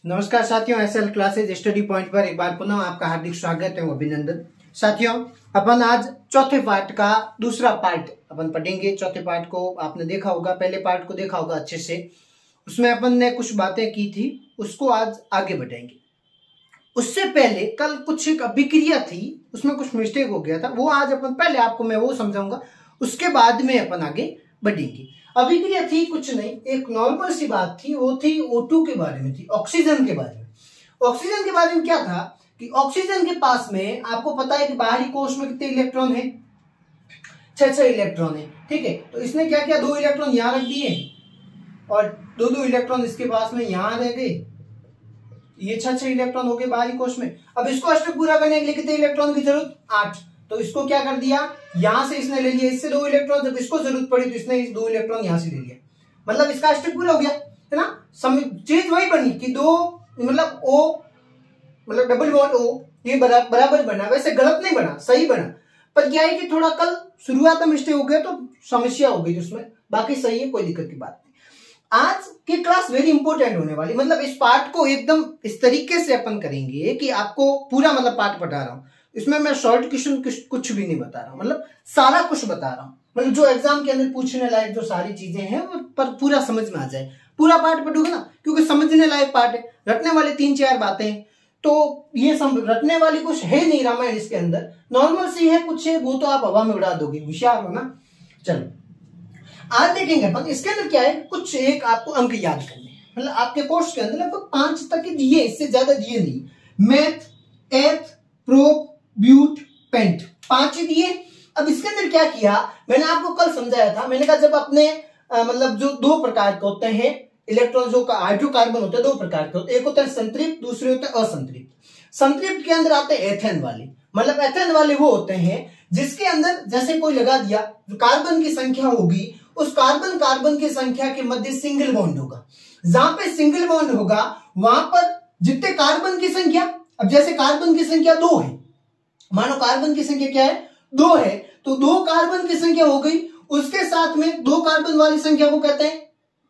नमस्कार साथियों, SL classes study point पर एक बार पुनः आपका हार्दिक स्वागत है, अभिनंदन। साथियों, अपन आज चौथे पार्ट का दूसरा पार्ट अपन पढ़ेंगे। चौथे पार्ट को आपने देखा होगा, पहले पार्ट को देखा होगा अच्छे से। उसमें अपन ने कुछ बातें की थी, उसको आज आगे बढ़ाएंगे। उससे पहले कल कुछ एक अभिक्रिया थी, उसमें कुछ मिस्टेक हो गया था, वो आज अपन पहले आपको मैं वो समझाऊंगा, उसके बाद में अपन आगे बढ़ेंगे। अभिक्रिया थी कुछ नहीं, एक नॉर्मल सी बात थी, वो थी O2 के बारे में थी, ऑक्सीजन के बारे में। ऑक्सीजन के बारे में क्या था कि ऑक्सीजन के पास में आपको पता है कि बाहरी कोश में कितने इलेक्ट्रॉन है, 6 इलेक्ट्रॉन है। ठीक है, तो इसने क्या किया, 2 इलेक्ट्रॉन यहां रख दिए और 2 इलेक्ट्रॉन इसके पास में यहां रह गए। ये 6 इलेक्ट्रॉन हो गए बाहरी कोश में। अब इसको अष्टक पूरा करने के लिए कितने इलेक्ट्रॉन की जरूरत, 8। तो इसको क्या कर दिया, यहां से इसने ले लिया, इससे 2 इलेक्ट्रॉन, जब इसको जरूरत पड़ी तो इसने इस 2 इलेक्ट्रॉन यहां से ले लिया, मतलब इसका अष्टक पूरा हो गया, है ना। चीज वही बनी कि 2 मतलब O मतलब डबल बॉन्ड O ये बराबर बना, वैसे गलत नहीं बना, सही बना। पर क्या है कि थोड़ा कल शुरुआत में मिस्टेक हो गया तो समस्या हो गई उसमें, बाकी सही है, कोई दिक्कत की बात नहीं। आज की क्लास वेरी इंपॉर्टेंट होने वाली, मतलब इस पार्ट को एकदम इस तरीके से अपन करेंगे कि आपको पूरा मतलब पार्ट बता रहा हूं। इसमें मैं शॉर्ट क्वेश्चन कुछ भी नहीं बता रहा हूं, मतलब सारा कुछ बता रहा हूं, मतलब जो एग्जाम के अंदर पूछने लायक जो सारी चीजें हैं वो पर पूरा समझ में आ जाए। पूरा पार्ट पढ़ोगे ना, क्योंकि समझने लायक पार्ट है, रटने वाले 3-4 बातें हैं, तो ये रटने वाली कुछ है नहीं रामायण इसके अंदर, नॉर्मल सी है कुछ है, वो तो आप हवा में उड़ा दोगे, होशियार हो ना। चलो आज देखेंगे अपन इसके अंदर क्या है, कुछ एक आपको अंक याद करने, मतलब आपके कोर्स के अंदर लगभग 5 तक ही दिए, इससे ज्यादा दिए नहीं। मैथ, एथ, प्रोप, ब्यूट, पेंट, 5 ही दिए। अब इसके अंदर क्या किया, मैंने आपको कल समझाया था, मैंने कहा जब अपने मतलब जो 2 प्रकार के होते हैं इलेक्ट्रॉन, जो हाइड्रोकार्बन होते हैं 2 प्रकार के होते हैं, एक होता है संतृप्त, दूसरे होते हैं असंतृप्त। संतृप्त के अंदर आते हैं एथेन वाले, मतलब एथेन वाले वो होते हैं जिसके अंदर जैसे कोई लगा दिया, जो कार्बन की संख्या होगी उस कार्बन की संख्या के मध्य सिंगल बॉन्ड होगा। जहां पे सिंगल बॉन्ड होगा वहां पर जितने कार्बन की संख्या, अब जैसे कार्बन की संख्या 2 है, मानो कार्बन की संख्या क्या है, 2 है, तो 2 कार्बन की संख्या हो गई, उसके साथ में 2 कार्बन वाली संख्या को कहते हैं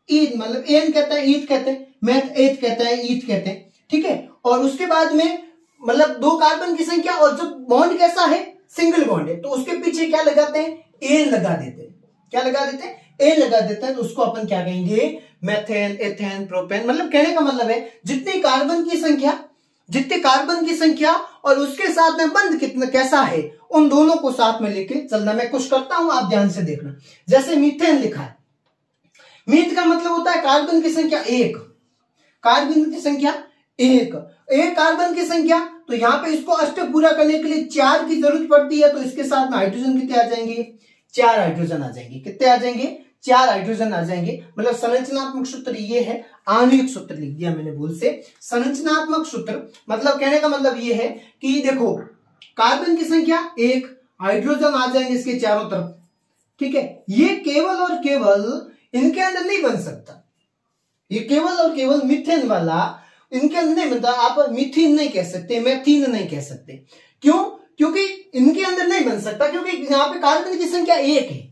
ईथ, मतलब एन कहता है, ईथ कहते हैं, मैथ एथ कहता है, ईथ कहते हैं। ठीक है, और उसके बाद में मतलब 2 कार्बन की संख्या, और जो बॉन्ड कैसा है, सिंगल बॉन्ड है, तो उसके पीछे क्या लगाते हैं, एन लगा देते हैं। क्या लगा देते हैं, एन लगा देते हैं, तो उसको अपन क्या कहेंगे, मेथेन, एथेन, प्रोपेन। मतलब कहने का मतलब है जितनी कार्बन की संख्या और उसके साथ में बंध कितना कैसा है, उन दोनों को साथ में लेके चलना। मैं कुछ करता हूं, आप ध्यान से देखना। जैसे मीथेन लिखा है, मीथ का मतलब होता है कार्बन की संख्या 1, कार्बन की संख्या 1 कार्बन की संख्या, तो यहां पे इसको अष्टक पूरा करने के लिए 4 की जरूरत पड़ती है, तो इसके साथ में हाइड्रोजन कितने आ जाएंगे, 4 हाइड्रोजन आ जाएंगे। कितने आ जाएंगे, 4 हाइड्रोजन आ जाएंगे। मतलब संरचनात्मक सूत्र ये है, आणविक सूत्र लिख दिया मैंने भूल से, संरचनात्मक सूत्र मतलब कहने का मतलब ये है कि देखो कार्बन की संख्या 1, हाइड्रोजन आ जाएंगे इसके चारों तरफ। ठीक है, ये केवल और केवल इनके अंदर नहीं बन सकता, ये केवल और केवल मीथेन वाला इनके अंदर नहीं बनता। आप मीथीन नहीं कह सकते, मेथीन नहीं कह सकते, क्यों, क्योंकि इनके अंदर नहीं बन सकता, क्योंकि यहां पे कार्बन की संख्या 1 है।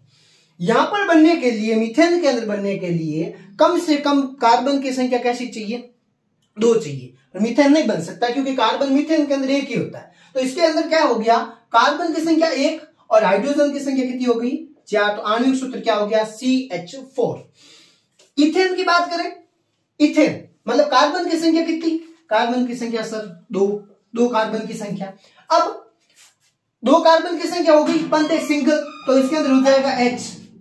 यहां पर बनने के लिए, मीथेन के अंदर बनने के लिए कम से कम कार्बन की संख्या कैसी चाहिए, 2 चाहिए। मीथेन नहीं बन सकता क्योंकि कार्बन मीथेन के अंदर 1 ही होता है। तो इसके अंदर क्या हो गया, कार्बन की संख्या 1 और हाइड्रोजन की संख्या कितनी हो गई, 4, तो आणविक सूत्र क्या हो गया, CH4। इथेन की बात करें, इथेन मतलब कार्बन की संख्या कितनी, कार्बन की संख्या सर 2 कार्बन की संख्या। अब 2 कार्बन की संख्या हो गई, बनते सिंगल, तो इसके अंदर हो जाएगा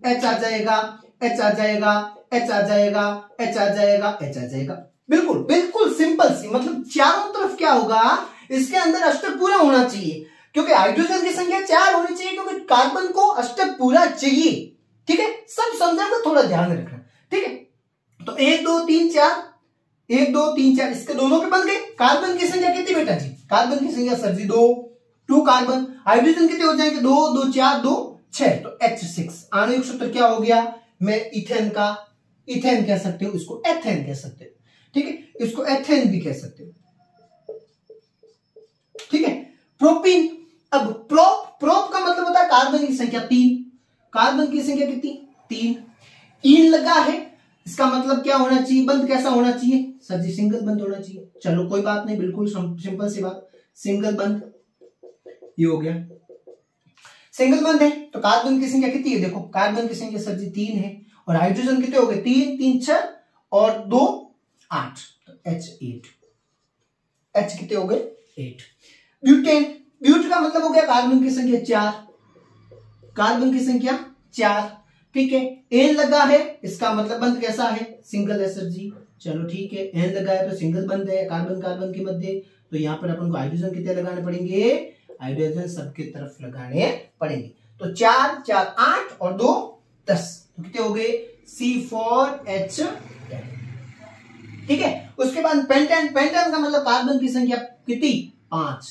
H आ जाएगा, H आ जाएगा, H आ जाएगा, H आ जाएगा, H आ जाएगा। बिल्कुल बिल्कुल सिंपल सी, मतलब चारों तरफ क्या होगा, इसके अंदर अष्टक पूरा होना चाहिए, क्योंकि हाइड्रोजन की संख्या 4 होनी चाहिए, क्योंकि कार्बन को अष्टक पूरा चाहिए। ठीक है, सब समझाऊंगा, थोड़ा ध्यान रखना। ठीक है, तो 1 2 3 4, 1 2 3 4 इसके दोनों के बन गए। कार्बन की संख्या कितनी बेटा जी, कार्बन की संख्या सर जी 2 कार्बन, हाइड्रोजन कितने हो जाएंगे, 2 2 4 2 6, तो H6। आणविक सूत्र क्या हो गया, मैं इथेन का इथेन कह सकते हो, इसको एथेन कह सकते हो। ठीक है, इसको एथेन भी कह सकते हो। ठीक है, प्रोपीन। अब प्रोप का मतलब होता है कार्बन की संख्या 3, कार्बन की संख्या कितनी, 3। ईन लगा है, इसका मतलब क्या होना चाहिए, बंद कैसा होना चाहिए सर जी, सिंगल बंद होना चाहिए। चलो कोई बात नहीं, बिल्कुल सिंपल सी बात, सिंगल बंद, ये हो गया सिंगल बंद है। तो कार्बन की संख्या कितनी है, देखो कार्बन की संख्या सर जी 3 है, और हाइड्रोजन कितने हो गए, 3 3 6 और 2 8, तो H8, H कितने हो गए 8। ब्यूटेन, ब्यूट का मतलब हो गया कार्बन की संख्या 4, कार्बन की संख्या 4, ठीक है। एन लगा है, इसका मतलब बंद कैसा है, सिंगल है सर जी। चलो ठीक है, एन लगा है तो सिंगल बंद है कार्बन कार्बन के मध्य, तो यहाँ पर अपन को हाइड्रोजन कितने लगाने पड़ेंगे, हाइड्रोजन सबके तरफ लगाने पड़ेंगे। तो 4 4 8 और 2 10, तो कितने हो गए C4H10, ठीक है। उसके बाद पेंटेन, पेंटेन का मतलब कार्बन की संख्या कितनी 5,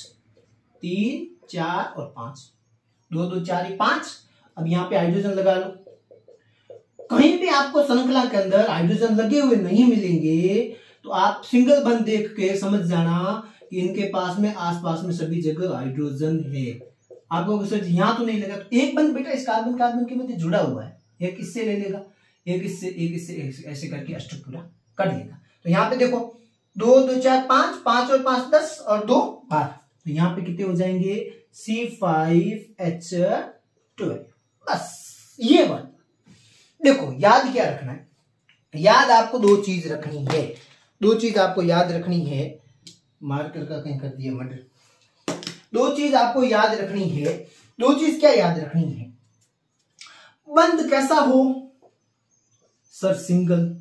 3 4 और 5, 2 2 4 5। अब यहाँ पे हाइड्रोजन लगा लो, कहीं भी आपको श्रृंखला के अंदर हाइड्रोजन लगे हुए नहीं मिलेंगे तो आप सिंगल बंद देख के समझ जाना कि इनके पास में आसपास में सभी जगह हाइड्रोजन है। आपको सर यहां तो नहीं लगा, तो एक बंद बेटा इस कार्बन कार्बन के मध्य जुड़ा हुआ है, एक इससे ले लेगा, एक इससे ऐसे करके अष्टक पूरा कर लेगा। तो यहाँ पे देखो 2 2 4 5, 5 और 5 10 और 2 12, तो यहाँ पे कितने हो जाएंगे C5H12। बस ये बात देखो, याद क्या रखना है, याद आपको दो चीज रखनी है, दो चीज आपको याद रखनी है, मार्कर का कहीं कर दिया मर्डर, दो चीज आपको याद रखनी है। दो चीज क्या याद रखनी है, बंद कैसा हो सर, सिंगल,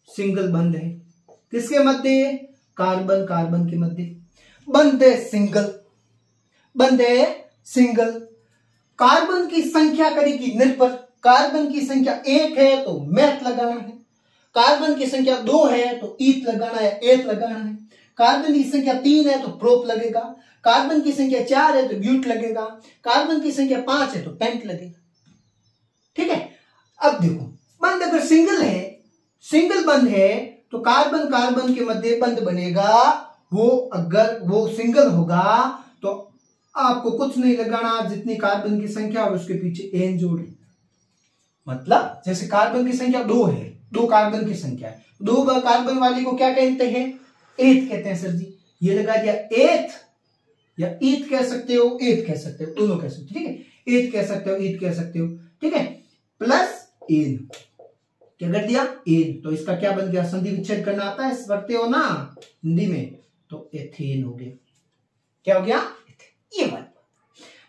सिंगल बंद है, किसके मध्य, कार्बन कार्बन के मध्य, बंद है सिंगल, बंद है सिंगल। कार्बन की संख्या करेगी निर्भर, कार्बन की संख्या 1 है तो मैथ लगाना है, कार्बन की संख्या 2 है तो ईथ लगाना है, एथ लगाना है, कार्बन की संख्या 3 है तो प्रोप लगेगा, कार्बन की संख्या 4 है तो ब्यूट लगेगा, कार्बन की संख्या 5 है तो पेंट लगेगा, ठीक है। अब देखो बंद अगर सिंगल है, सिंगल बंद है तो कार्बन कार्बन के मध्य बंद बनेगा, वो अगर वो सिंगल होगा तो आपको कुछ नहीं लगाना, जितनी कार्बन की संख्या और उसके पीछे एन जोड़, मतलब जैसे कार्बन की संख्या 2 है, 2 कार्बन की संख्या है, 2 कार्बन वाली को क्या कहते हैं, एथ कहते हैं सर जी। ये लगा दिया एथ, या ईथ कह सकते हो, एथ कह सकते हो, दोनों कह सकते हो, ठीक है, एथ कह सकते हो, ईथ कह सकते हो, ठीक है, प्लस एन, क्या कर दिया एन, तो इसका क्या बन गया, संधि विच्छेद करना आता है, पढ़ते हो ना हिंदी में, तो एथेन हो गया, क्या हो गया, ये बात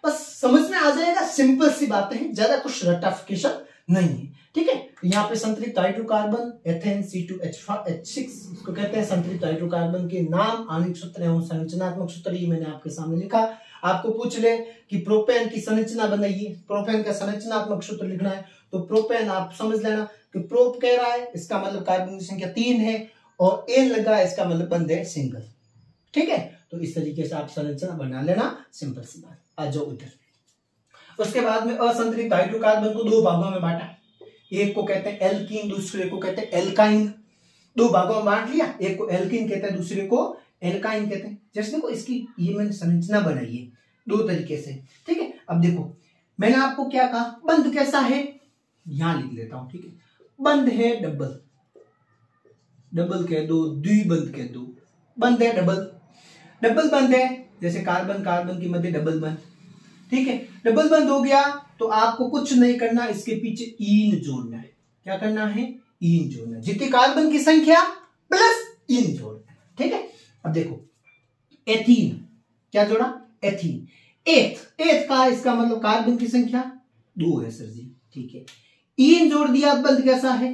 बस समझ में आ जाएगा, सिंपल सी बातें हैं, ज्यादा कुछ रटाफिकेशन नहीं है, ठीक है। यहाँ पे संतृप्त हाइड्रोकार्बन एथेन C2H6, इसको कहते हैं संतृप्त हाइड्रोकार्बन के नाम, आणविक सूत्र एवं संरचनात्मक सूत्र, ये मैंने आपके सामने लिखा। आपको पूछ ले कि प्रोपेन की संरचना बनाइए, प्रोपेन का संरचनात्मक सूत्र लिखना है, तो प्रोपेन आप समझ लेना कि प्रोप कह रहा है, इसका मतलब कार्बन की संख्या 3 है और एन लगा है, इसका मतलब बंद है सिंगल, ठीक है। तो इस तरीके से आप संरचना बना लेना, सिंपल सी बात। आ जाओ इधर, उसके बाद में असंतृप्त हाइड्रोकार्बन को 2 भागों में बांटा, एक को कहते हैं एल्कीन, दूसरे को कहते हैं एल्काइन, 2 भागों में बांट लिया, एक को एल्कीन कहते हैं, दूसरे को एल्काइन कहते हैं। जैसे देखो इसकी ये मैंने संरचना बनाई है 2 तरीके से, ठीक है। अब देखो मैंने आपको क्या कहा, बंद कैसा है, यहां लिख लेता हूं, ठीक है, बंद है डबल, डबल कह दो, द्विबंध कह दो, बंद है डबल, डबल बंद है, जैसे कार्बन कार्बन के मध्य डबल बंद, ठीक है। डबल बंद हो गया तो आपको कुछ नहीं करना, इसके पीछे ईन जोड़ना है, क्या करना है, ईन जोड़ना है, जितनी कार्बन की संख्या प्लस ईन जोड़ना है, ठीक है। अब देखो एथीन, क्या जोड़ा, एथीन, एथ, एथ का इसका मतलब कार्बन की संख्या 2 है सर जी, ठीक है, ईन जोड़ दिया, बंद कैसा है,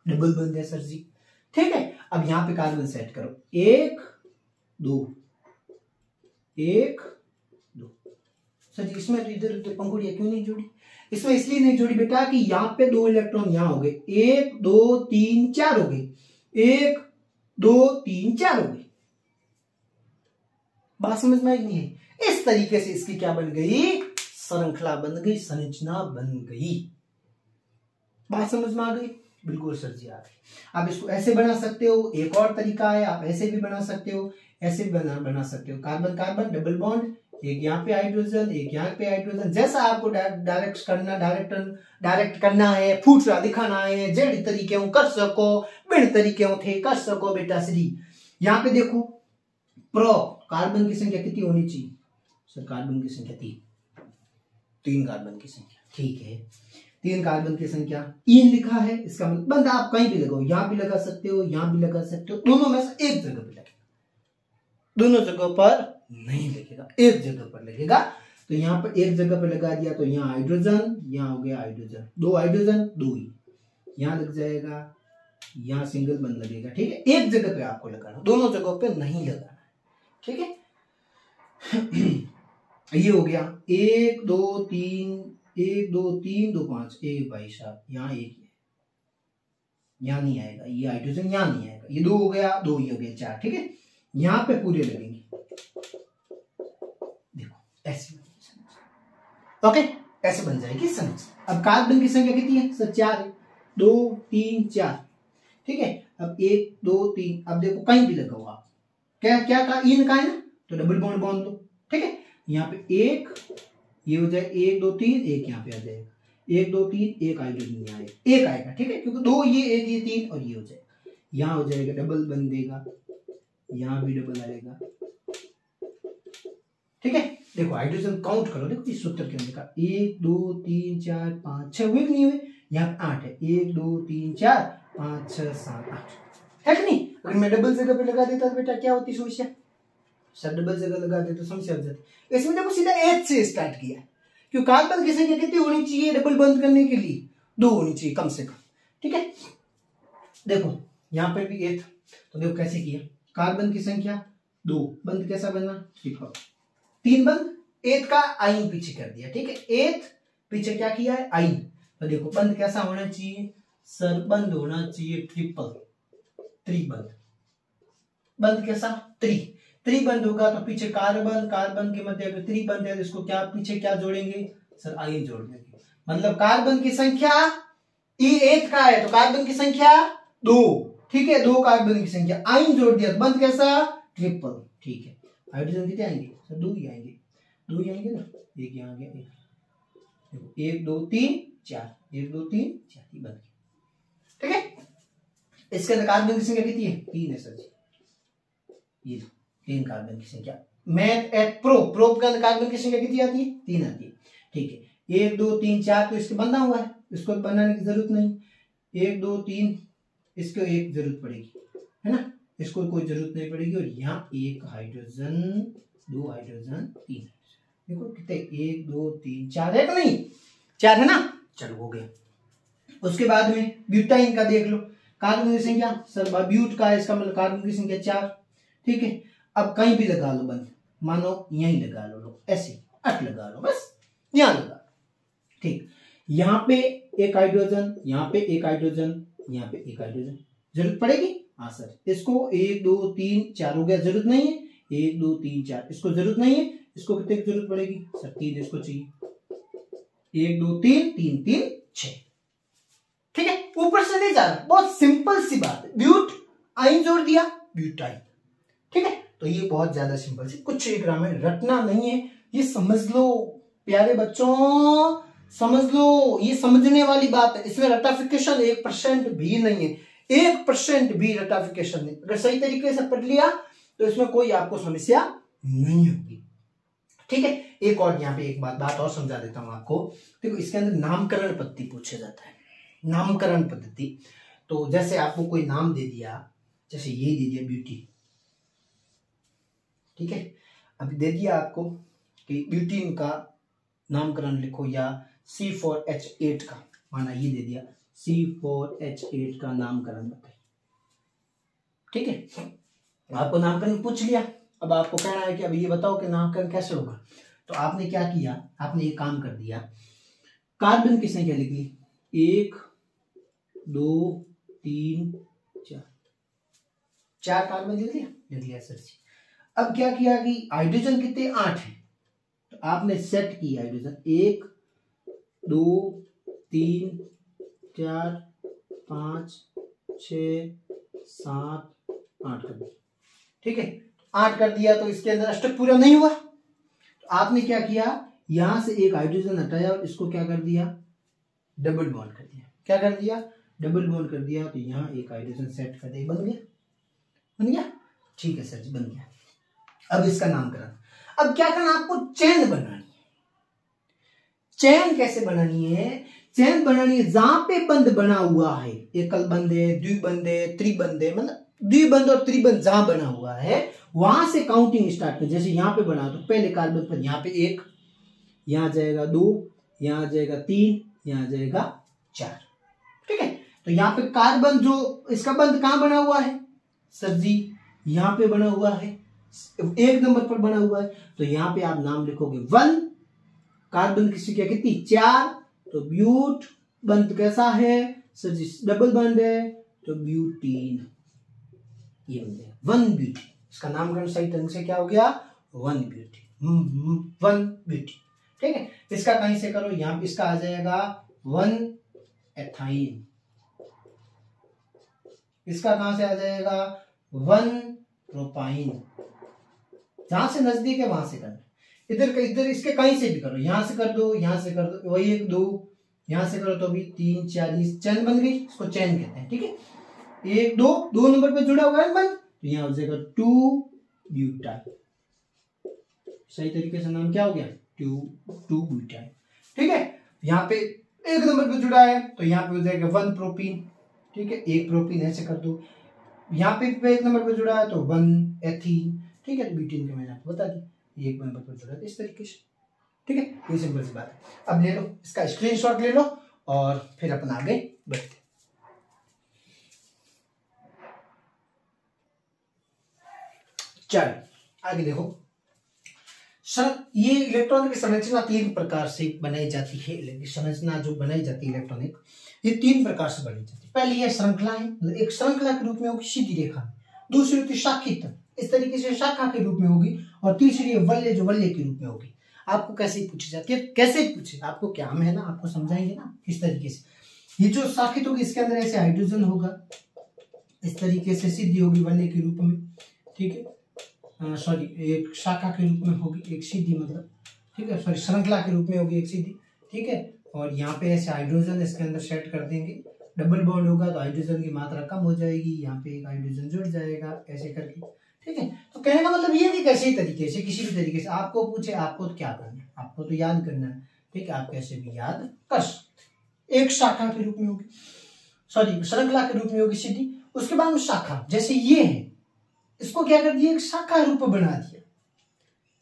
डबल बंद है सर जी, ठीक है। अब यहां पे कार्बन सेट करो, 1 2 1 2, सर जी इसमें तो इधर उधर पंखुड़ियां क्यों नहीं जोड़ी, इसमें इसलिए नहीं जोड़ी बेटा कि यहाँ पे 2 इलेक्ट्रॉन यहाँ हो गए, 1 2 3 4 हो गए, 1 2 3 4 हो गए, बात समझ में आई नहीं है। इस तरीके से इसकी क्या बन गई, श्रृंखला बन गई, संरचना बन गई, बात समझ में आ गई, बिल्कुल सर जी आ गई। आप इसको ऐसे बना सकते हो, एक और तरीका है, आप ऐसे भी बना सकते हो, ऐसे भी बना सकते हो, कार्बन कार्बन डबल बॉन्ड, एक यहाँ पे हाइड्रोजन, एक यहाँ पे हाइड्रोजन। जैसा आपको डायरेक्ट करना है, फूटरा दिखाना है, जेड तरीके कर सको, बिन तरीके थे कर सको बेटा श्री। यहाँ पे देखो प्रो कार्बन की संख्या कितनी होनी चाहिए सर? कार्बन की संख्या 3 कार्बन की संख्या, ठीक है 3 कार्बन की संख्या। इन लिखा है, इसका मतलब आप कहीं भी लगाओ, यहाँ भी लगा सकते हो, यहाँ भी लगा सकते हो, दोनों में से एक जगह पे लगेगा, दोनों जगह पर नहीं लगेगा, एक जगह पर लगेगा। तो यहाँ पर एक जगह पर लगा दिया तो यहाँ हाइड्रोजन, यहाँ हो गया हाइड्रोजन, 2 हाइड्रोजन 2 ही यहाँ लग जाएगा, यहाँ सिंगल बंद लगेगा, ठीक है। एक जगह पे आपको लगाना, दोनों जगहों पे नहीं लगाना, ठीक है। ये हो गया 1 2 3 1 2 3 2 5 1 भाई साहब, यहाँ एक है, यहाँ नहीं आएगा, ये हाइड्रोजन यहाँ नहीं आएगा, ये 2 हो गया, 2 ये हो गया 4, ठीक है। यहाँ पे पूरे लगेंगे, देखो ऐसे, ओके ऐसे बन जाएगी संख्या। अब कार्बन की संख्या कितनी है सर? 4 है, 2 3 4, ठीक है। अब 1 2 3, अब देखो कहीं भी लगाओ आप, क्या क्या का इन का है ना, तो डबल बॉन्ड बांध दो, ठीक है। यहाँ पे एक ये हो जाए 1 2 3, एक यहाँ पे आ जाएगा 1 2 3, एक हाइड्रोजन यहाँ आएगा, एक आएगा, ठीक है, क्योंकि 2 ये 1 ये 3 और ये हो जाएगा, यहाँ हो जाएगा डबल बन देगा, यहाँ भी डबल आएगा, ठीक है। देखो हाइड्रोजन काउंट करो, देखो इस सूत्र के अंदर का 1 2 3 4 5 6 हुए कि नहीं हुए? यहाँ 8 है, 1 2 3 4 5 6 7 8 है कि नहीं? अगर मैं डबल जगह पे लगा देता तो बेटा क्या होती समस्या सर? डबल जगह लगा दे तो समस्या हो जाती। इसमें देखो सीधा एच से स्टार्ट किया, क्यों कार्बन की संख्या कितनी होनी चाहिए डबल बंद करने के लिए? 2 होनी चाहिए कम से कम, ठीक है। देखो यहाँ पे भी एथ, तो देखो कैसे किया, कार्बन की संख्या 2, बंद कैसा बना? 3 बंद, एथ का आइन पीछे कर दिया, ठीक है। एथ पीछे क्या किया है? आइन। तो देखो बंद कैसा होना चाहिए सर? बंद होना चाहिए ट्रिपल, 3 बंद, बंद कैसा? 3 बंद होगा तो पीछे कार्बन, कार्बन के मध्य अगर 3 बंद है तो इसको क्या पीछे क्या जोड़ेंगे सर? आइन जोड़ देंगे। मतलब कार्बन की संख्या ई एथ का है तो कार्बन की संख्या 2, ठीक है, 2 कार्बन की संख्या, आइन जोड़ दिया, बंद कैसा? ट्रिपल, ठीक है। हाइड्रोजन कितने आएंगे सर? 2 ही आएंगे, 2 ही आएंगे ना, एक यहाँ आ गया, एक देखो 1 2 3 4, 1 2 3 4 ही बन गया, ठीक है। इसके अंदर कार्बन की संख्या कितनी है? 3 है सर जी, ये 3 कार्बन की संख्या। मैथ एट प्रो के अंदर कार्बन की संख्या कितनी आती है? 3 आती है, ठीक है। 1 2 3 4 तो इसके बना हुआ है, इसको बनाने की जरूरत नहीं, 1 2 3 इसको एक जरूरत पड़ेगी, है ना, इसको कोई जरूरत नहीं पड़ेगी। और यहाँ 1 हाइड्रोजन 2 हाइड्रोजन 3, देखो कितने 1 2 3 4 है कि नहीं? 4 है ना, चलो हो गया। उसके बाद में ब्यूटाइन का देख लो, कार्बन की संख्या सर ब्यूट का है, इसका मतलब कार्बन की संख्या 4, ठीक है। अब कहीं भी लगा लो बंद, मानो यहीं लगा लो, ऐसे 8 लगा लो, बस यहां लगा, ठीक। यहाँ पे एक हाइड्रोजन, यहाँ पे एक हाइड्रोजन, यहाँ पे एक हाइड्रोजन, जरूरत पड़ेगी? हाँ सर, इसको 1 2 3 4 हो गया, जरूरत नहीं है, 1 2 3 4 इसको जरूरत नहीं है, इसको कितने की जरूरत पड़ेगी सर? 3 इसको चाहिए, 1 2 3 3 3 6, ठीक है। ऊपर से नहीं जा रहा, बहुत सिंपल सी बात है, ब्यूट आइन जोड़ दिया, ब्यूटाइन, ठीक है। तो ये बहुत ज्यादा सिंपल सी, कुछ ग्रामर रटना नहीं है, ये समझ लो प्यारे बच्चों, समझ लो, ये समझने वाली बात है, इसमें रटाफिकेशन 1% भी नहीं है, 1% भी रटाफिकेशन नहीं। अगर सही तरीके से पढ़ लिया तो इसमें कोई आपको समस्या नहीं होगी, ठीक है। एक और यहाँ पे एक बात और समझा देता हूं आपको, देखो इसके अंदर नामकरण पद्धति पूछा जाता है, नामकरण पद्धति। तो जैसे आपको कोई नाम दे दिया, जैसे ये दे दिया ब्यूटी, ठीक है, अभी दे दिया आपको कि ब्यूटीन का नामकरण लिखो, या C4H8 का, माना ये दे दिया C4H8 का नामकरण बताइए, ठीक है। आपको नामकरण पूछ लिया, अब आपको कहना है कि अब ये बताओ कि नामकरण कैसे होगा। तो आपने क्या किया, आपने एक काम कर दिया, कार्बन की संख्या लिख ली 1 2 3 4 कार्बन लिख लिया सर जी। अब क्या किया कि हाइड्रोजन कितने 8 है, तो आपने सेट की हाइड्रोजन 1 2 3 4 5 6 7 8 कर दिया, ठीक है। 8 कर दिया तो इसके अंदर अष्टक पूरा नहीं हुआ, तो आपने क्या किया, यहां से एक हाइड्रोजन हटाया और इसको क्या कर दिया, डबल बॉन्ड कर दिया। क्या कर दिया, डबल बॉन्ड कर दिया। तो यहाँ एक हाइड्रोजन सेट कर दिया, बन गया, बन गया। ठीक है सर जी, बन गया। अब इसका नामकरण, अब क्या करना, आपको चेन बनानी है। चेन कैसे बनानी है, चेन बनानी है जहां पे बंध बना हुआ है, एकल बंध है, द्विबंध है, त्रिबंध है, मतलब द्विबंध और त्रिबंध जहां बना हुआ है वहां से काउंटिंग स्टार्ट कर। जैसे यहाँ पे बना तो पहले कार्बन पर यहाँ पे 1, यहाँ जाएगा 2, यहाँ जाएगा 3, यहाँ जाएगा 4। ठीक है, तो यहाँ पे कार्बन जो इसका बंध कहां बना हुआ है सर जी, यहाँ पे बना हुआ है, 1 नंबर पर बना हुआ है। तो यहाँ पे आप नाम लिखोगे 1, कार्बन की संख्या कितनी, 4, तो ब्यूट बंध कैसा है सर जी, डबल बंध है, तो ब्यूटीन, ये बन गया 1 ब्यूटी। इसका नामकरण सही ढंग से क्या हो गया, 1 ब्यूटी, 1 ब्यूटी। ठीक है, इसका कहीं से करो, यहाँ पे इसका आ जाएगा 1 एथाइन, इसका कहां से आ जाएगा 1 प्रोपाइन। जहां से नजदीक है वहां से करना, इधर इधर इसके कहीं से भी करो, यहां से कर दो, यहां से कर दो, वही 1 2, यहां से करो तो भी 3 4, चैन बन गई, इसको चैन कहते हैं। ठीक है, 1 2 2 नंबर पे जुड़ा हुआ है बन, तो यहां हो जाएगा 2 ब्यूटाइल। सही तरीके से नाम क्या हो गया, 2 ब्यूटाइल। ठीक है, यहाँ पे 1 नंबर पे जुड़ा है तो यहाँ पे हो जाएगा 1 प्रोपीन। ठीक है, 1 प्रोपीन ऐसे कर दो। यहाँ पे 1 नंबर पे जुड़ा है तो 1 एथीन। ठीक है, ब्यूटीन का मैंने आपको बता दी, 1 नंबर पर जुड़ा है इस तरीके से। ठीक है, ये सिंपल सी बात है। अब ले लो इसका स्क्रीनशॉट ले लो और फिर अपन आगे बढ़ते। चलो आगे देखो, ये इलेक्ट्रॉनिक की संरचना 3 प्रकार से बनाई जाती है। संरचना जो बनाई जाती है इलेक्ट्रॉनिक, ये 3 प्रकार से बनाई जाती है। पहली है श्रृंखला है, मतलब एक श्रृंखला के रूप में होगी सीधी रेखा। दूसरी होती है शाखित, इस तरीके से शाखा के रूप में होगी। और तीसरी है वल्य, जो वल्य के रूप में होगी। आपको कैसे पूछी जाती है, कैसे पूछे आपको, क्या हम है ना आपको समझाएंगे ना किस तरीके से। ये जो शाखित होगी इसके अंदर ऐसे हाइड्रोजन होगा, इस तरीके से सीधी होगी वल्य के रूप में। ठीक है, सॉरी एक शाखा के रूप में होगी, एक सीधी मतलब, ठीक है, सॉरी श्रृंखला के रूप में होगी एक सीधी। ठीक है, और यहाँ पे ऐसे हाइड्रोजन इसके अंदर सेट कर देंगे, डबल बॉन्ड होगा तो हाइड्रोजन की मात्रा कम हो जाएगी, यहाँ पे एक हाइड्रोजन जुड़ जाएगा ऐसे करके। ठीक है, तो कहने का मतलब ये नहीं कैसे तरीके से, किसी भी तरीके से आपको पूछे, आपको तो क्या करना है, आपको तो याद करना है। ठीक है, आप कैसे भी याद कर सकते। एक शाखा के रूप में होगी, सॉरी श्रृंखला के रूप में होगी सीधी। उसके बाद शाखा, जैसे ये है, इसको क्या कर दिया, एक शाखा रूप बना दिया,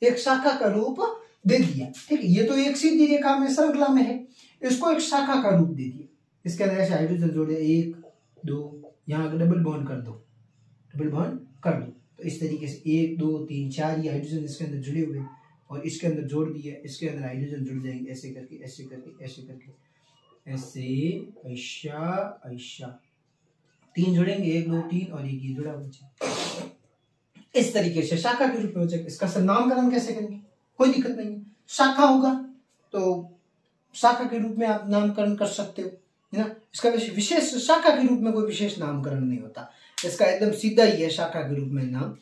एक शाखा का रूप दे दिया। ठीक है, ये तो एक सीधी रेखा में श्रृंखला में है, इसको एक शाखा का रूप दे दिया। इसके अंदर ऐसे हाइड्रोजन जोड़े 1 2, यहाँ डबल बॉन्ड कर दो, डबल बॉन्ड कर दो। तो इस तरीके से 1 2 3 4 ये हाइड्रोजन इसके अंदर जुड़े हुए, और इसके अंदर जोड़ दिया, इसके अंदर हाइड्रोजन जुड़ जाएंगे ऐसे करके, ऐसे करके, ऐसे करके, ऐसे ऐसा ऐसा 3 जुड़ेंगे, 1 2 3, और एक ये जुड़ा हुआ। इस तरीके से शाखा के रूप में हो जाएगा। इसका सर नामकरण कैसे करेंगे, कोई दिक्कत नहीं है। शाखा होगा तो शाखा के रूप में आप नामकरण कर सकते हो, है ना। इसका विशेष शाखा के रूप में कोई विशेष नामकरण नहीं होता, इसका एकदम सीधा ही है शाखा के रूप में नाम।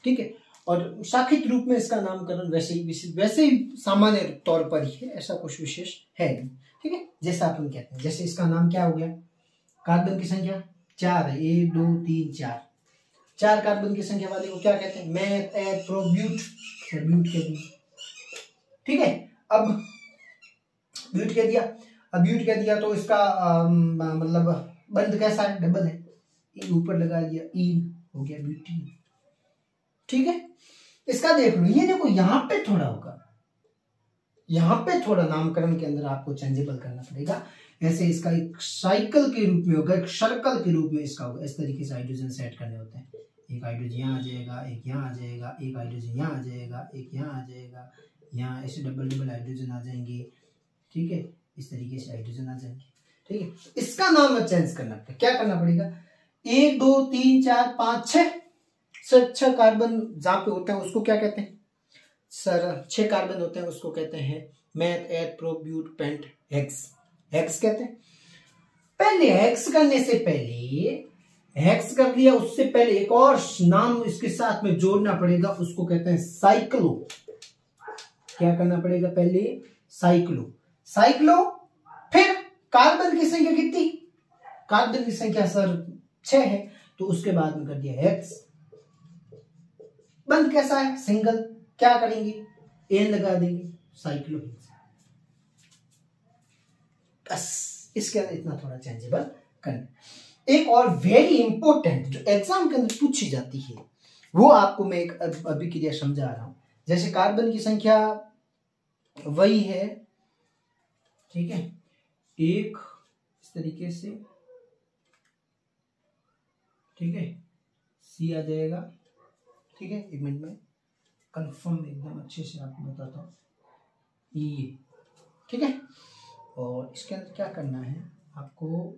ठीक है, और शाखित रूप में इसका नामकरण वैसे ही सामान्य तौर पर ही है, ऐसा कुछ विशेष है नहीं। ठीक है, जैसा अपन कहते हैं, जैसे इसका नाम क्या हो गया, कार्बन की संख्या 4 है, 1 2 3 4, 4 कार्बन की संख्या वाले को क्या कहते हैं, मेथ एथ प्रो ब्यूट, ब्यूट कह दिया। ठीक है, अब ब्यूट कह दिया, अब ब्यूट कह दिया तो इसका मतलब बंध कैसा है, डबल है, ऊपर लगा दिया, ईन हो गया ब्यूटीन। ठीक है, इसका देख लो, ये देखो यहाँ पे थोड़ा होगा, यहाँ पे थोड़ा नामकरण के अंदर आपको चेंजेबल करना पड़ेगा। ऐसे इसका एक साइकिल के रूप में होगा, एक सर्कल के रूप में इसका होगा। इस तरीके से हाइड्रोजन सेट करने होते हैं, एक हाइड्रोजन यहाँ आ जाएगा, एक यहाँ आ जाएगा, एक हाइड्रोजन यहाँ आ जाएगा, एक यहाँ आ जाएगा, यहाँ ऐसे डबल डबल हाइड्रोजन आ जाएंगे। ठीक है, इस तरीके से हाइड्रोजन आ जाएंगे। ठीक है, इसका नाम चेंज करना पड़ेगा, क्या करना पड़ेगा, 1 2 3 4 5 6 6 कार्बन जहां पे होते हैं उसको क्या कहते हैं सर, 6 कार्बन होते हैं उसको कहते हैं meth eth prop but pent hex, hex कहते हैं। पहले हेक्स करने से पहले, हेक्स कर दिया उससे पहले एक और नाम इसके साथ में जोड़ना पड़ेगा, उसको कहते हैं साइक्लो, क्या करना पड़ेगा, पहले साइक्लो, साइक्लो, फिर कार्बन की संख्या कितनी, कार्बन की संख्या सर 6 है, तो उसके बाद में कर दिया X, बंद कैसा है, सिंगल, क्या करेंगे, एन लगा देंगे, साइक्लो, बस इसके अंदर इतना थोड़ा चेंजेबल करना। एक और वेरी इंपॉर्टेंट जो एग्जाम के अंदर पूछी जाती है वो आपको मैं एक अभिक्रिया समझा रहा हूं। जैसे कार्बन की संख्या वही है, ठीक है, एक इस तरीके से, ठीक है, सी आ जाएगा, ठीक है, एक मिनट में कंफर्म एकदम अच्छे से आपको बताता हूँ, ये, ठीक है। और इसके अंदर क्या करना है आपको,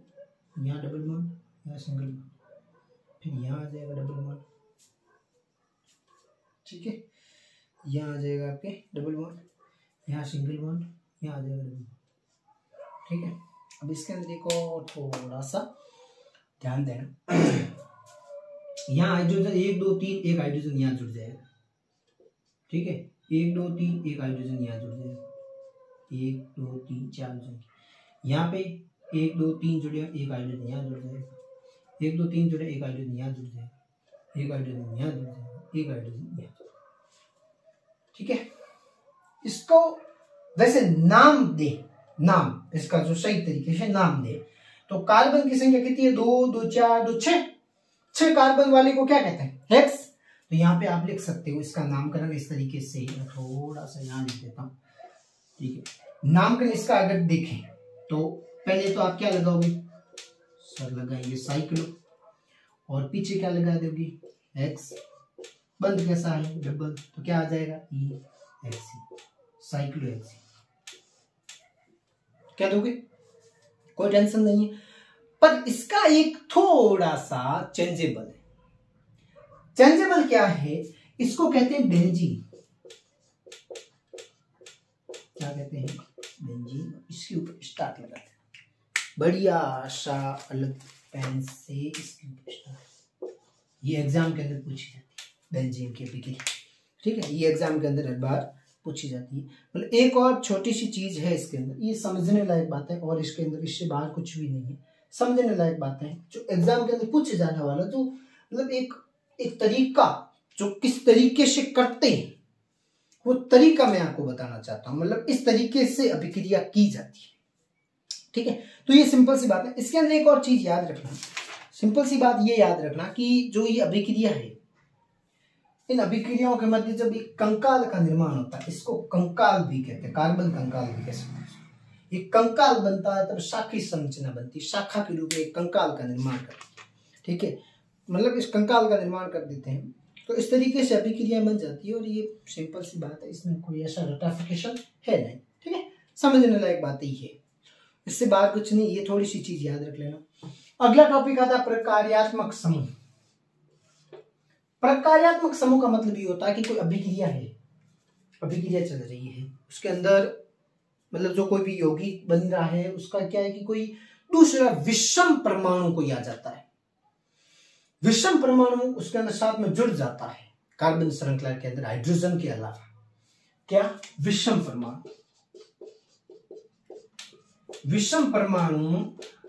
यहाँ डबल बॉन्ड, यहाँ सिंगल बॉन्ड, फिर यहाँ आ जाएगा डबल बॉन्ड, ठीक है, यहाँ आ जाएगा आपके डबल बॉन्ड, यहाँ सिंगल बॉन्ड, यहाँ आ जाएगा डबल बॉन्ड, ठीक है। अब इसके अंदर देखो थोड़ा सा ध्यान देना, यहाँ हाइड्रोजन 1 2 3, एक हाइड्रोजन यहाँ जुड़ जाएगा, ठीक है, 1 2 3, एक हाइड्रोजन यहाँ जुड़ जाएगा, 1 2 3 4 हाइड्रोजन, यहाँ पे 1 2 3 जुड़े, एक हाइड्रोजन यहाँ जुड़ जाएगा, 1 2 3 जुड़े, एक हाइड्रोजन यहाँ जुड़ जाएगा, एक हाइड्रोजन यहाँ जुड़ जाएगा, एक हाइड्रोजन यहाँ, ठीक है। इसको वैसे नाम दे, नाम इसका जो सही तरीके से नाम दे, तो कार्बन की संख्या कितनी है, 2 2 4 2 6 कार्बन वाले को क्या कहते हैं, हेक्स। तो यहाँ पे आप लिख सकते हो इसका नामकरण इस तरीके से, थोड़ा सा यहाँ लिख देता हूँ, ठीक है। नामकरण इसका अगर देखें तो पहले तो आप क्या लगाओगे, सर लगाएंगे साइक्लो, और पीछे क्या लगा दोगे, एक्स, बंद कैसा है, डबल, तो क्या आ जाएगा, ई एक्सी, साइक्लो एक्सी, क्या दोगे, कोई टेंशन नहीं है। पर इसका एक थोड़ा सा चेंजेबल है, चेंजेबल क्या है, इसको कहते हैं बेंजीन, क्या कहते हैं, बेंजीन। इसके ऊपर स्टार्ट लगाते हैं, बढ़िया सा अलग पेन से इसके ऊपर स्टार्ट, ये एग्जाम के अंदर पूछी जाती है बेंजीन की अभिक्रिया, ठीक है, ये एग्जाम के अंदर हर बार पूछी जाती है। मतलब एक और छोटी सी चीज है इसके अंदर, ये समझने लायक बात है, और इसके अंदर इससे बाहर कुछ भी नहीं है, समझने लायक बातें हैं जो एग्जाम के अंदर पूछे जाने वाला, जो मतलब एक तरीका जो किस तरीके से करते हैं वो तरीका मैं आपको बताना चाहता हूं, मतलब इस तरीके से अभिक्रिया की जाती है, ठीक है। तो ये सिंपल सी बात है। इसके अंदर एक और चीज याद रखना, सिंपल सी बात ये याद रखना कि जो ये अभिक्रिया है, इन अभिक्रियाओं के मध्य जब एक कंकाल का निर्माण होता है, इसको कंकाल भी कहते हैं, कार्बन कंकाल भी कह सकते हैं। एक कंकाल बनता है तब शाखी संरचना बनती है, शाखा के रूप में एक कंकाल का निर्माण करती है, ठीक है, मतलब इस कंकाल का निर्माण कर देते हैं, तो इस तरीके से अभिक्रिया बन जाती है। और ये सिंपल सी बात है, इसमें कोई ऐसा रटाफिकेशन है नहीं, ठीक है, समझने लायक बात ही है, इससे बाहर कुछ नहीं, ये थोड़ी सी चीज याद रख लेना। अगला टॉपिक आता है प्रकार्यात्मक समूह। प्रकार्यात्मक समूह का मतलब ये होता है कि कोई अभिक्रिया है, अभिक्रिया चल रही है, उसके अंदर मतलब जो कोई भी यौगिक बन रहा है उसका क्या है कि कोई दूसरा विषम परमाणु कोई आ जाता है, विषम परमाणु उसके अंदर साथ में जुड़ जाता है, कार्बन श्रृंखला के अंदर हाइड्रोजन के अलावा, क्या, विषम परमाणु, विषम परमाणु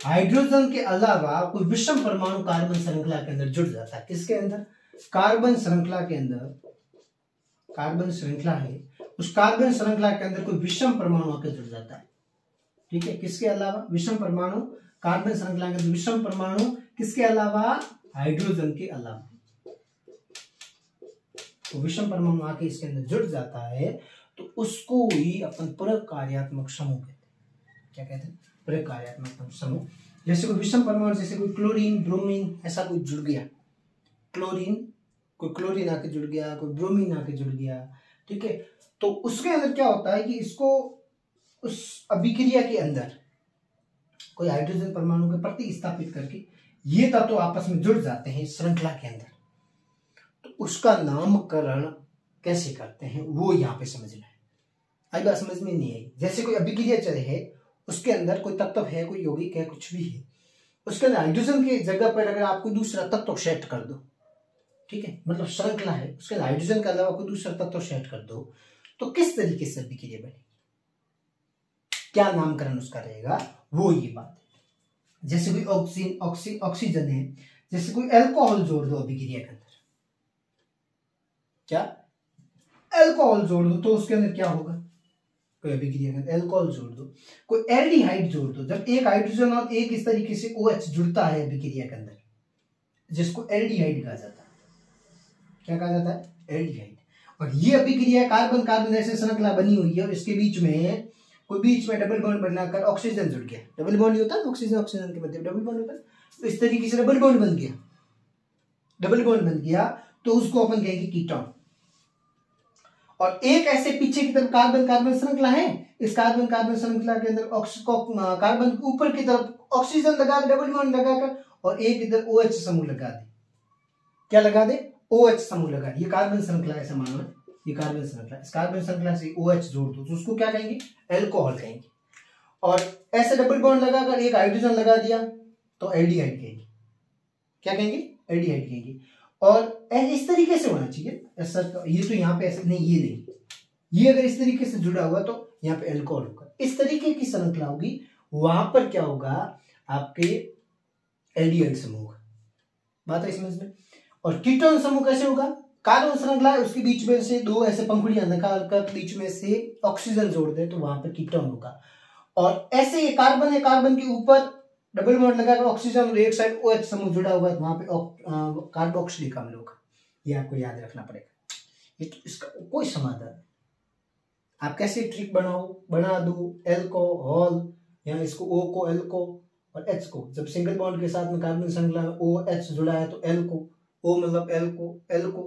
हाइड्रोजन के अलावा कोई विषम परमाणु कार्बन श्रृंखला के अंदर जुड़ जाता है। किसके अंदर, कार्बन श्रृंखला के अंदर, कार्बन श्रृंखला है, उस कार्बन श्रृंखला के अंदर कोई विषम परमाणु आकर जुड़ जाता है, ठीक है, किसके अलावा, विषम परमाणु, कार्बन श्रृंखला के अंदर विषम परमाणु, किसके अलावा, हाइड्रोजन के अलावा, तो विषम परमाणु आके इसके अंदर जुड़ जाता है, तो उसको ही अपन प्रकार्यात्मक समूह कहते हैं। क्या कहते हैं, प्रकार्यात्मक समूह। जैसे कोई विषम परमाणु, जैसे कोई क्लोरीन, ब्रोमीन, ऐसा कोई जुड़ गया, क्लोरीन, कोई क्लोरीन आके जुड़ गया, कोई ब्रोमीन आके जुड़ गया, ठीक है, तो उसके अंदर क्या होता है कि इसको उस अभिक्रिया के अंदर कोई हाइड्रोजन परमाणु के प्रतिस्थापित करके ये तत्व आपस में जुड़ जाते हैं श्रृंखला के अंदर, तो उसका नामकरण कैसे करते हैं वो यहाँ पे समझना है। आई बात समझ में नहीं आई। जैसे कोई अभिक्रिया चल है, उसके अंदर कोई तत्व है, कोई यौगिक है, कुछ भी है, उसके अंदर हाइड्रोजन की जगह पर अगर आप कोई दूसरा तत्व सेट कर दो, ठीक है, मतलब श्रृंखला है, उसके अंदर हाइड्रोजन के अलावा कोई दूसरा तत्व सेट कर दो, तो किस तरीके से अभिक्रिया बनेगी, क्या नामकरण उसका रहेगा, वो ये बात है। जैसे कोई ऑक्सीजन है, जैसे कोई अल्कोहल जोड़ दो अभिक्रिया के अंदर, क्या अल्कोहल जोड़ दो तो उसके अंदर क्या होगा, कोई अभिक्रिया के अंदर अल्कोहल जोड़ दो, कोई एल्डिहाइड जोड़ दो, जब एक हाइड्रोजन और एक इस तरीके से OH जुड़ता है अभिक्रिया के अंदर, जिसको एल्डिहाइड कहा जाता है, क्या कहा जाता है, एल्डिहाइड। और ये अभिक्रिया कार्बन कार्बन ऐसे श्रृंखला बनी हुई है और इसके बीच में डबल बॉन्ड बनाकर ऑक्सीजन जुड़ गया, डबल बॉन्ड होता है, ऑक्सीजन ऑक्सीजन के मध्य डबल बॉन्ड होता है, तो इस तरीके से डबल बॉन्ड बन गया, डबल बॉन्ड बन गया तो उसको अपन कहेंगे कीटोन। और एक ऐसे पीछे की तरफ कार्बन कार्बन श्रृंखला है, इस कार्बन कार्बन श्रृंखला के अंदर कार्बन के ऊपर की तरफ ऑक्सीजन लगा दे, डबल बॉन्ड लगाकर, और एक इधर OH समूह लगा दे, क्या लगा दे, OH समूह लगा दे, ये कार्बन श्रृंखला ऐसा मानो, ये कार्बन श्रृंखला, इस कार्बन श्रृंखला से OH जोड़ दो तो उसको क्या कहेंगे, अल्कोहल कहेंगे। और ऐसे डबल बॉन्ड लगाकर एक हाइड्रोजन लगा दिया तो एल्डिहाइड कहेंगे, क्या कहेंगे, एल्डिहाइड कहेंगे। और इस तरीके से होना चाहिए ऐसा, ये तो यहाँ पे ऐसे नहीं, ये नहीं, ये अगर इस तरीके से जुड़ा हुआ तो यहाँ पे अल्कोहल होगा, इस तरीके की श्रृंखला होगी, वहां पर क्या होगा, आपके एल्डिहाइड समूह होगा, बात है समझ में। और कीटोन समूह कैसे होगा, कार्बन श्रृंखला है, उसके बीच में से दो ऐसे पंखुड़ियां निकाल कर बीच में से ऑक्सीजन जोड़ दे तो वहां पर कीटोन होगा। और ऐसे ये कार्बन है, कार्बन के ऊपर डबल बॉन्ड लगाकर ऑक्सीजन और एक साइड OH समूह जुड़ा हुआ है, वहां पे कार्बोक्सिलिक अम्ल होगा, ये आपको याद रखना पड़ेगा। ये तो इसका कोई समाधान, आप कैसे ट्रिक बना दो एल्कोहल, या इसको O को एल्को और H को, जब सिंगल बॉन्ड के साथ में कार्बन श्रृंखला में OH जुड़ा है तो एल्को, O मतलब एल्को,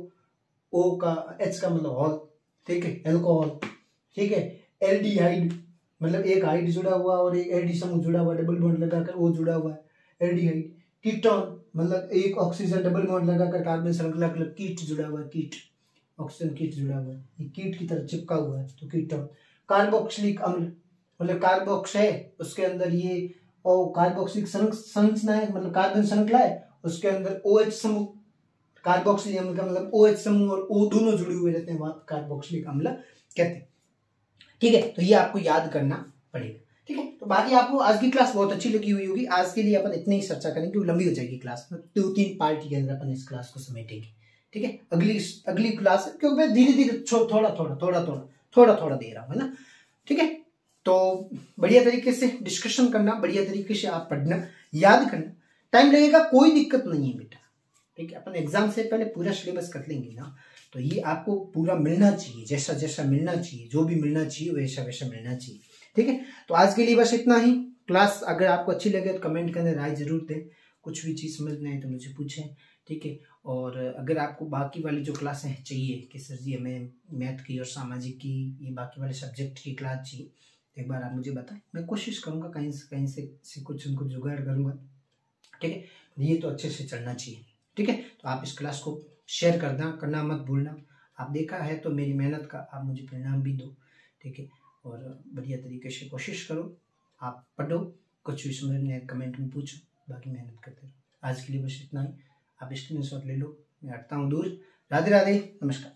O का H का मतलब हॉल, ठीक है, एल्कोहल, ठीक है। एल्डिहाइड मतलब एक हाइड जुड़ा हुआ और एक एडी समूह जुड़ा हुआ, डबल बॉन्ड लगाकर O जुड़ा हुआ है, एल्डिहाइड। कीटोन मतलब एक ऑक्सीजन डबल बॉन्ड लगाकर कार्बन श्रृंखला मतलब कीट जुड़ा हुआ है, कीट, ऑक्सीजन कीट जुड़ा हुआ है, ये कीट की तरह चिपका हुआ है तो कीटोन। कार्बोक्सिलिक अम्ल मतलब कार्बोक्स है, उसके अंदर ये और कार्बोक्सिलिक संरचना है, मतलब कार्बन श्रृंखला है, उसके अंदर OH समूह, कार्बोक्सिलिक अम्ल का मतलब OH समूह और O दोनों जुड़े हुए रहते हैं, वहां कार्बोक्सिलिक अम्ल कहते हैं, ठीक है। तो ये आपको याद करना पड़ेगा, ठीक है। तो बाकी आपको आज की क्लास बहुत अच्छी लगी हुई होगी, आज के लिए अपन इतनी ही चर्चा करेंगे, क्योंकि लंबी हो जाएगी क्लास, 2-3 पार्ट के अंदर अपन इस क्लास को समेटेंगे, ठीक है। अगली क्लास, क्योंकि मैं धीरे धीरे थोड़ा दे रहा हूँ, है ना, ठीक है। तो बढ़िया तरीके से डिस्कशन करना, बढ़िया तरीके से आप पढ़ना, याद करना, टाइम लगेगा, कोई दिक्कत नहीं है बेटा, ठीक है। अपन एग्जाम से पहले पूरा सिलेबस कर लेंगे ना, तो ये आपको पूरा मिलना चाहिए, जैसा जैसा मिलना चाहिए, जो भी मिलना चाहिए वैसा वैसा मिलना चाहिए, ठीक है। तो आज के लिए बस इतना ही। क्लास अगर आपको अच्छी लगे तो कमेंट के अंदर राय जरूर दें, कुछ भी चीज़ समझ नहीं आए तो मुझे पूछें, ठीक है। और अगर आपको बाकी वाली जो क्लासें चाहिए कि सर जी हमें मैथ की और सामाजिक की, ये बाकी वाले सब्जेक्ट की क्लास चाहिए, एक बार आप मुझे बताएं, मैं कोशिश करूंगा कहीं से कुछ उनको जुगाड़ करूंगा, ठीक है। ये तो अच्छे से चलना चाहिए, ठीक है। तो आप इस क्लास को शेयर करना मत भूलना, आप देखा है तो मेरी मेहनत का आप मुझे परिणाम भी दो, ठीक है। और बढ़िया तरीके से कोशिश करो, आप पढ़ो, कुछ भी समझ में कमेंट में पूछो, बाकी मेहनत करते रहो। आज के लिए बस इतना ही, आप स्क्रीनशॉट ले लो, मैं हटता हूँ दूर। राधे राधे, नमस्कार।